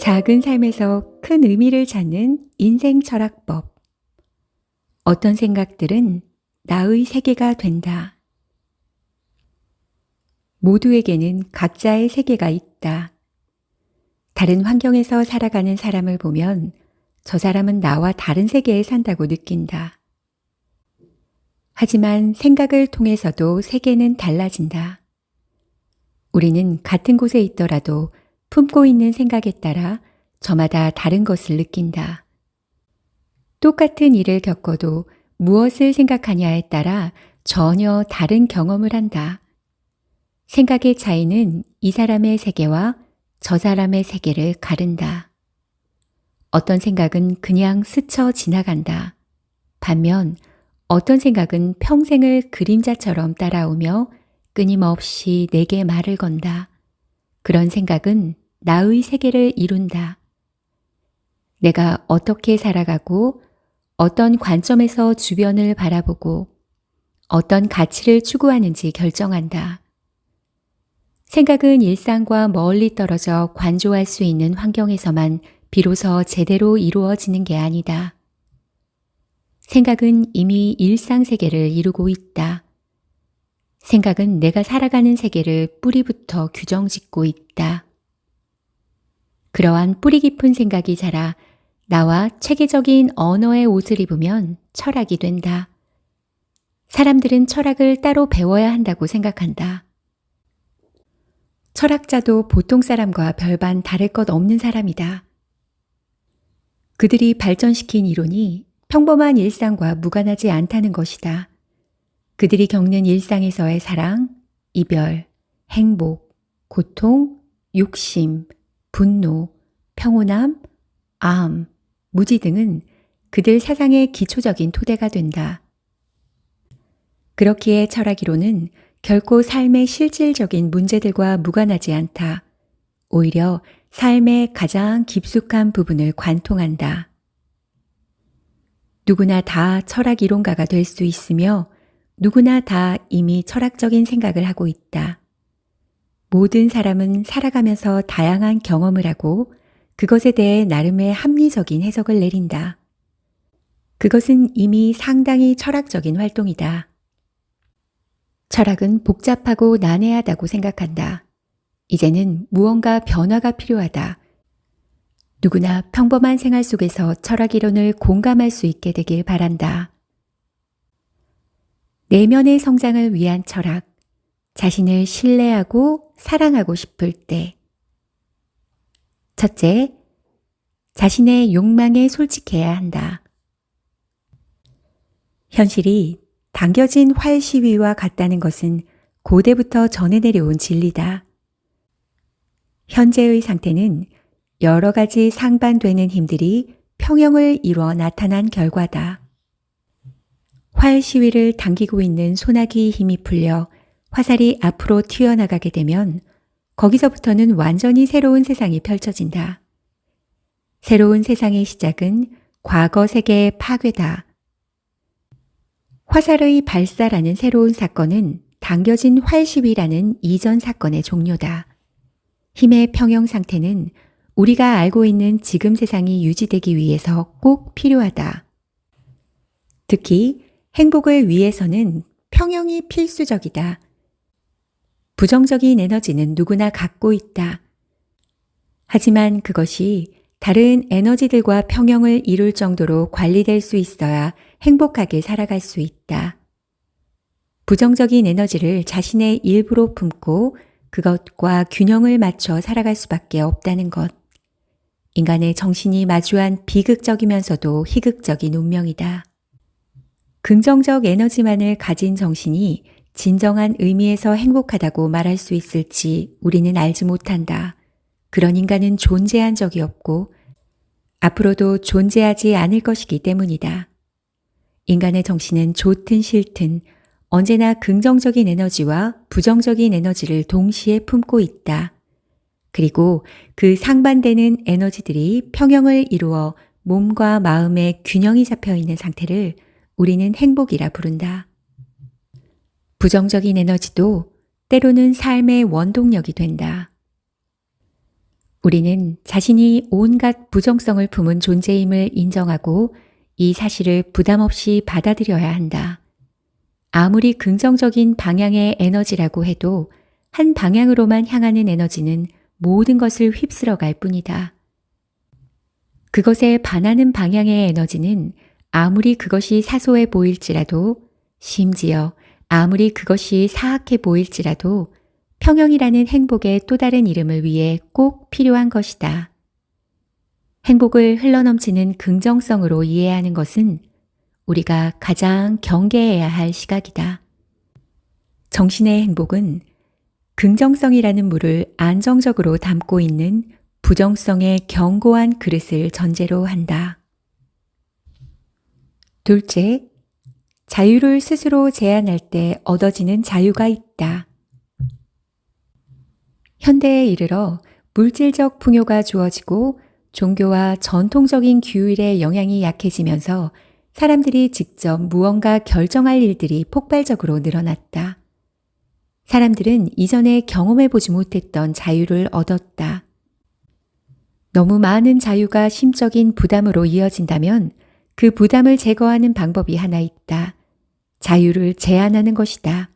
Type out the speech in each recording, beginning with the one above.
작은 삶에서 큰 의미를 찾는 인생 철학법. 어떤 생각들은 나의 세계가 된다. 모두에게는 각자의 세계가 있다. 다른 환경에서 살아가는 사람을 보면 저 사람은 나와 다른 세계에 산다고 느낀다. 하지만 생각을 통해서도 세계는 달라진다. 우리는 같은 곳에 있더라도 품고 있는 생각에 따라 저마다 다른 것을 느낀다. 똑같은 일을 겪어도 무엇을 생각하냐에 따라 전혀 다른 경험을 한다. 생각의 차이는 이 사람의 세계와 저 사람의 세계를 가른다. 어떤 생각은 그냥 스쳐 지나간다. 반면 어떤 생각은 평생을 그림자처럼 따라오며 끊임없이 내게 말을 건다. 그런 생각은 나의 세계를 이룬다. 내가 어떻게 살아가고 어떤 관점에서 주변을 바라보고 어떤 가치를 추구하는지 결정한다. 생각은 일상과 멀리 떨어져 관조할 수 있는 환경에서만 비로소 제대로 이루어지는 게 아니다. 생각은 이미 일상 세계를 이루고 있다. 생각은 내가 살아가는 세계를 뿌리부터 규정짓고 있다. 그러한 뿌리 깊은 생각이 자라 나와 체계적인 언어의 옷을 입으면 철학이 된다. 사람들은 철학을 따로 배워야 한다고 생각한다. 철학자도 보통 사람과 별반 다를 것 없는 사람이다. 그들이 발전시킨 이론이 평범한 일상과 무관하지 않다는 것이다. 그들이 겪는 일상에서의 사랑, 이별, 행복, 고통, 욕심, 분노, 평온함, 암, 무지 등은 그들 사상의 기초적인 토대가 된다. 그렇기에 철학이론은 결코 삶의 실질적인 문제들과 무관하지 않다. 오히려 삶의 가장 깊숙한 부분을 관통한다. 누구나 다 철학이론가가 될 수 있으며 누구나 다 이미 철학적인 생각을 하고 있다. 모든 사람은 살아가면서 다양한 경험을 하고 그것에 대해 나름의 합리적인 해석을 내린다. 그것은 이미 상당히 철학적인 활동이다. 철학은 복잡하고 난해하다고 생각한다. 이제는 무언가 변화가 필요하다. 누구나 평범한 생활 속에서 철학 이론을 공감할 수 있게 되길 바란다. 내면의 성장을 위한 철학, 자신을 신뢰하고 사랑하고 싶을 때. 첫째, 자신의 욕망에 솔직해야 한다. 현실이 당겨진 활 시위와 같다는 것은 고대부터 전해 내려온 진리다. 현재의 상태는 여러 가지 상반되는 힘들이 평형을 이루어 나타난 결과다. 활 시위를 당기고 있는 소나기의 힘이 풀려 화살이 앞으로 튀어나가게 되면 거기서부터는 완전히 새로운 세상이 펼쳐진다. 새로운 세상의 시작은 과거 세계의 파괴다. 화살의 발사라는 새로운 사건은 당겨진 활 시위라는 이전 사건의 종료다. 힘의 평형 상태는 우리가 알고 있는 지금 세상이 유지되기 위해서 꼭 필요하다. 특히 행복을 위해서는 평형이 필수적이다. 부정적인 에너지는 누구나 갖고 있다. 하지만 그것이 다른 에너지들과 평형을 이룰 정도로 관리될 수 있어야 행복하게 살아갈 수 있다. 부정적인 에너지를 자신의 일부로 품고 그것과 균형을 맞춰 살아갈 수밖에 없다는 것. 인간의 정신이 마주한 비극적이면서도 희극적인 운명이다. 긍정적 에너지만을 가진 정신이 진정한 의미에서 행복하다고 말할 수 있을지 우리는 알지 못한다. 그런 인간은 존재한 적이 없고 앞으로도 존재하지 않을 것이기 때문이다. 인간의 정신은 좋든 싫든 언제나 긍정적인 에너지와 부정적인 에너지를 동시에 품고 있다. 그리고 그 상반되는 에너지들이 평형을 이루어 몸과 마음의 균형이 잡혀 있는 상태를 우리는 행복이라 부른다. 부정적인 에너지도 때로는 삶의 원동력이 된다. 우리는 자신이 온갖 부정성을 품은 존재임을 인정하고 이 사실을 부담 없이 받아들여야 한다. 아무리 긍정적인 방향의 에너지라고 해도 한 방향으로만 향하는 에너지는 모든 것을 휩쓸어 갈 뿐이다. 그것에 반하는 방향의 에너지는 아무리 그것이 사소해 보일지라도, 심지어 아무리 그것이 사악해 보일지라도 평형이라는 행복의 또 다른 이름을 위해 꼭 필요한 것이다. 행복을 흘러넘치는 긍정성으로 이해하는 것은 우리가 가장 경계해야 할 시각이다. 정신의 행복은 긍정성이라는 물을 안정적으로 담고 있는 부정성의 견고한 그릇을 전제로 한다. 둘째, 자유를 스스로 제한할 때 얻어지는 자유가 있다. 현대에 이르러 물질적 풍요가 주어지고 종교와 전통적인 규율의 영향이 약해지면서 사람들이 직접 무언가 결정할 일들이 폭발적으로 늘어났다. 사람들은 이전에 경험해보지 못했던 자유를 얻었다. 너무 많은 자유가 심적인 부담으로 이어진다면 그 부담을 제거하는 방법이 하나 있다. 자유를 제한하는 것이다.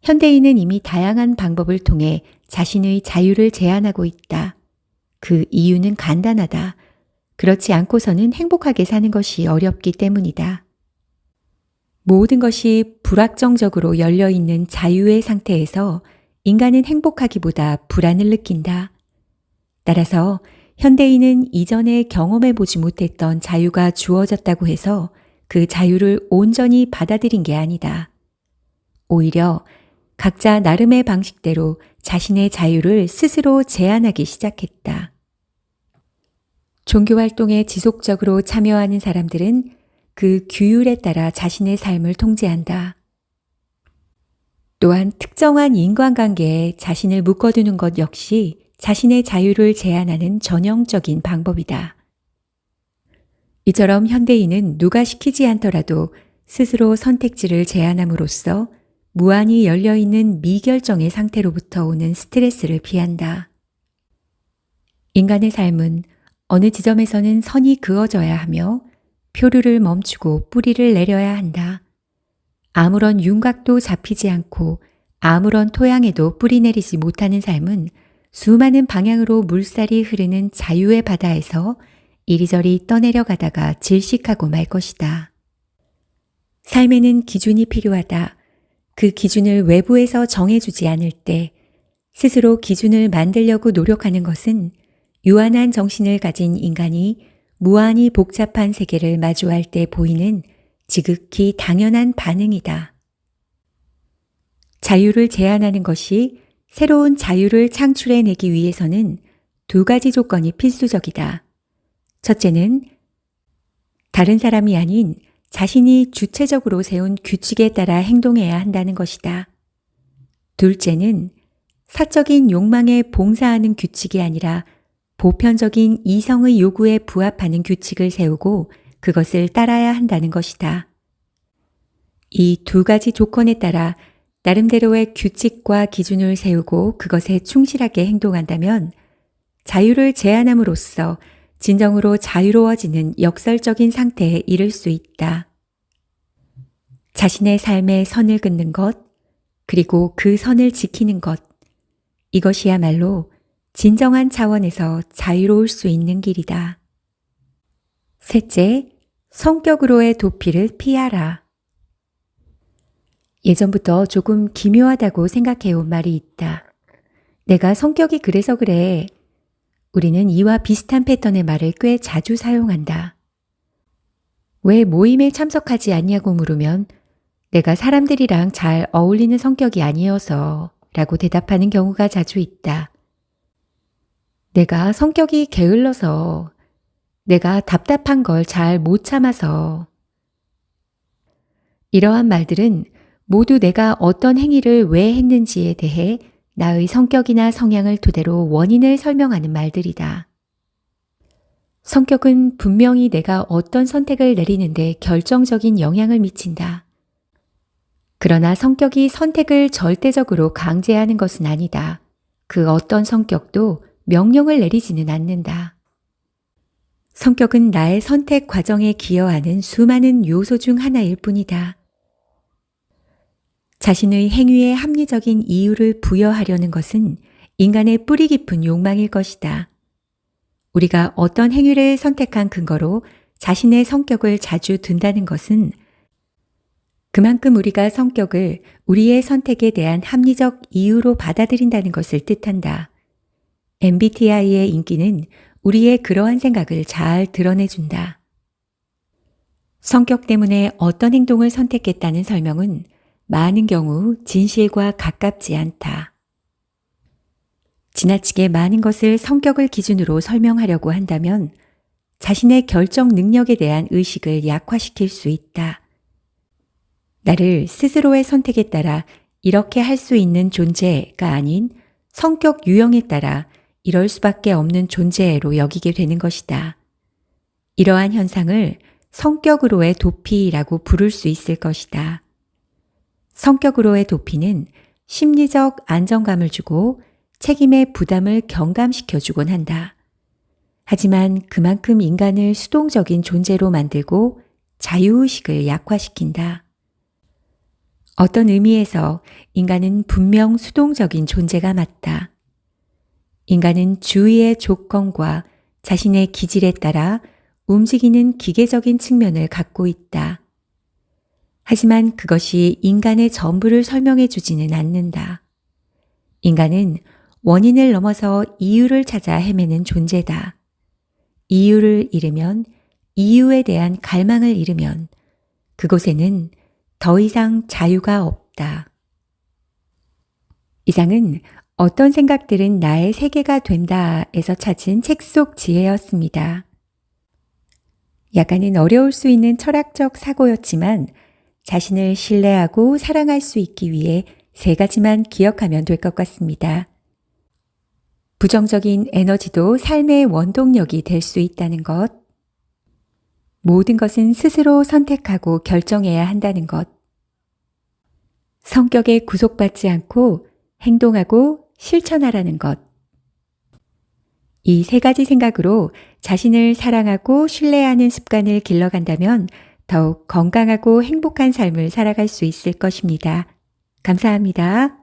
현대인은 이미 다양한 방법을 통해 자신의 자유를 제한하고 있다. 그 이유는 간단하다. 그렇지 않고서는 행복하게 사는 것이 어렵기 때문이다. 모든 것이 불확정적으로 열려있는 자유의 상태에서 인간은 행복하기보다 불안을 느낀다. 따라서 현대인은 이전에 경험해보지 못했던 자유가 주어졌다고 해서 그 자유를 온전히 받아들인 게 아니다. 오히려 각자 나름의 방식대로 자신의 자유를 스스로 제한하기 시작했다. 종교활동에 지속적으로 참여하는 사람들은 그 규율에 따라 자신의 삶을 통제한다. 또한 특정한 인간관계에 자신을 묶어두는 것 역시 자신의 자유를 제한하는 전형적인 방법이다. 이처럼 현대인은 누가 시키지 않더라도 스스로 선택지를 제한함으로써 무한히 열려있는 미결정의 상태로부터 오는 스트레스를 피한다. 인간의 삶은 어느 지점에서는 선이 그어져야 하며 표류를 멈추고 뿌리를 내려야 한다. 아무런 윤곽도 잡히지 않고 아무런 토양에도 뿌리 내리지 못하는 삶은 수많은 방향으로 물살이 흐르는 자유의 바다에서 이리저리 떠내려가다가 질식하고 말 것이다. 삶에는 기준이 필요하다. 그 기준을 외부에서 정해주지 않을 때 스스로 기준을 만들려고 노력하는 것은 유한한 정신을 가진 인간이 무한히 복잡한 세계를 마주할 때 보이는 지극히 당연한 반응이다. 자유를 제한하는 것이 새로운 자유를 창출해내기 위해서는 두 가지 조건이 필수적이다. 첫째는 다른 사람이 아닌 자신이 주체적으로 세운 규칙에 따라 행동해야 한다는 것이다. 둘째는 사적인 욕망에 봉사하는 규칙이 아니라 보편적인 이성의 요구에 부합하는 규칙을 세우고 그것을 따라야 한다는 것이다. 이 두 가지 조건에 따라 나름대로의 규칙과 기준을 세우고 그것에 충실하게 행동한다면 자유를 제한함으로써 진정으로 자유로워지는 역설적인 상태에 이를 수 있다. 자신의 삶에 선을 긋는 것, 그리고 그 선을 지키는 것, 이것이야말로 진정한 차원에서 자유로울 수 있는 길이다. 셋째, 성격으로의 도피를 피하라. 예전부터 조금 기묘하다고 생각해온 말이 있다. 내가 성격이 그래서 그래. 우리는 이와 비슷한 패턴의 말을 꽤 자주 사용한다. 왜 모임에 참석하지 않냐고 물으면 내가 사람들이랑 잘 어울리는 성격이 아니어서 라고 대답하는 경우가 자주 있다. 내가 성격이 게을러서, 내가 답답한 걸 잘 못 참아서. 이러한 말들은 모두 내가 어떤 행위를 왜 했는지에 대해 나의 성격이나 성향을 토대로 원인을 설명하는 말들이다. 성격은 분명히 내가 어떤 선택을 내리는데 결정적인 영향을 미친다. 그러나 성격이 선택을 절대적으로 강제하는 것은 아니다. 그 어떤 성격도 명령을 내리지는 않는다. 성격은 나의 선택 과정에 기여하는 수많은 요소 중 하나일 뿐이다. 자신의 행위에 합리적인 이유를 부여하려는 것은 인간의 뿌리 깊은 욕망일 것이다. 우리가 어떤 행위를 선택한 근거로 자신의 성격을 자주 둔다는 것은 그만큼 우리가 성격을 우리의 선택에 대한 합리적 이유로 받아들인다는 것을 뜻한다. MBTI의 인기는 우리의 그러한 생각을 잘 드러내준다. 성격 때문에 어떤 행동을 선택했다는 설명은 많은 경우 진실과 가깝지 않다. 지나치게 많은 것을 성격을 기준으로 설명하려고 한다면 자신의 결정 능력에 대한 의식을 약화시킬 수 있다. 나를 스스로의 선택에 따라 이렇게 할 수 있는 존재가 아닌 성격 유형에 따라 이럴 수밖에 없는 존재로 여기게 되는 것이다. 이러한 현상을 성격으로의 도피라고 부를 수 있을 것이다. 성격으로의 도피는 심리적 안정감을 주고 책임의 부담을 경감시켜주곤 한다. 하지만 그만큼 인간을 수동적인 존재로 만들고 자유의식을 약화시킨다. 어떤 의미에서 인간은 분명 수동적인 존재가 맞다. 인간은 주위의 조건과 자신의 기질에 따라 움직이는 기계적인 측면을 갖고 있다. 하지만 그것이 인간의 전부를 설명해 주지는 않는다. 인간은 원인을 넘어서 이유를 찾아 헤매는 존재다. 이유를 잃으면, 이유에 대한 갈망을 잃으면 그곳에는 더 이상 자유가 없다. 이상은 어떤 생각들은 나의 세계가 된다에서 찾은 책 속 지혜였습니다. 약간은 어려울 수 있는 철학적 사고였지만 자신을 신뢰하고 사랑할 수 있기 위해 3가지만 기억하면 될 것 같습니다. 부정적인 에너지도 삶의 원동력이 될 수 있다는 것. 모든 것은 스스로 선택하고 결정해야 한다는 것. 성격에 구속받지 않고 행동하고 실천하라는 것. 이 3가지 생각으로 자신을 사랑하고 신뢰하는 습관을 길러간다면 더욱 건강하고 행복한 삶을 살아갈 수 있을 것입니다. 감사합니다.